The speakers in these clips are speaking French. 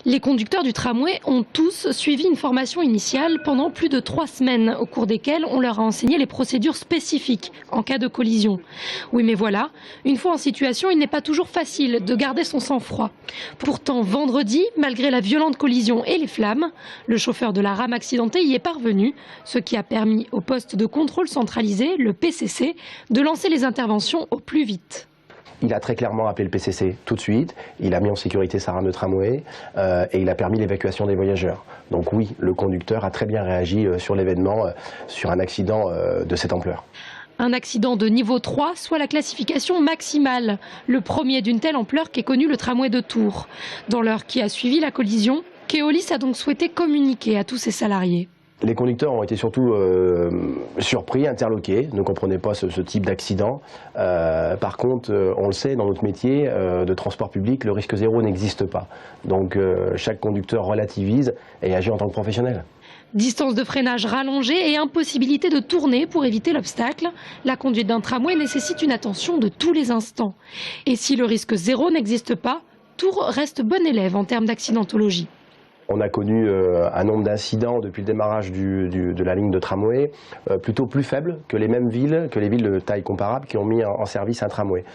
Les conducteurs du tramway ont tous suivi une formation initiale pendant plus de 3 semaines, au cours desquelles on leur a enseigné les procédures spécifiques en cas de collision. Oui, mais voilà, une fois en situation, il n'est pas toujours facile de garder son sang-froid. Pourtant, vendredi, malgré la violente collision et les flammes, le chauffeur de la rame accidentée y est parvenu, ce qui a permis au poste de contrôle centralisé, le PCC, de lancer les interventions au plus vite. Il a très clairement appelé le PCC tout de suite, il a mis en sécurité sa rame de tramway et il a permis l'évacuation des voyageurs. Donc oui, le conducteur a très bien réagi sur l'événement, sur un accident de cette ampleur. Un accident de niveau 3, soit la classification maximale, le premier d'une telle ampleur qu'est connu le tramway de Tours. Dans l'heure qui a suivi la collision, Keolis a donc souhaité communiquer à tous ses salariés. Les conducteurs ont été surtout surpris, interloqués, ne comprenaient pas ce type d'accident. Par contre, on le sait, dans notre métier de transport public, le risque zéro n'existe pas. Donc chaque conducteur relativise et agit en tant que professionnel. Distance de freinage rallongée et impossibilité de tourner pour éviter l'obstacle. La conduite d'un tramway nécessite une attention de tous les instants. Et si le risque zéro n'existe pas, Tours reste bon élève en termes d'accidentologie. On a connu un nombre d'incidents depuis le démarrage de la ligne de tramway plutôt plus faible que les mêmes villes, que les villes de taille comparable qui ont mis en service un tramway.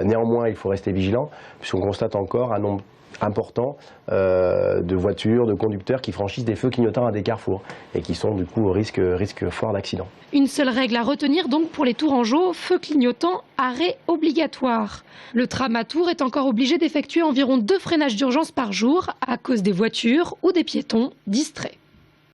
Néanmoins, il faut rester vigilant puisqu'on constate encore un nombre important de voitures, de conducteurs qui franchissent des feux clignotants à des carrefours et qui sont du coup au risque fort d'accident. Une seule règle à retenir donc pour les Tourangeaux, feu clignotant, arrêt obligatoire. Le tram à Tours est encore obligé d'effectuer environ 2 freinages d'urgence par jour à cause des voitures ou des piétons distraits.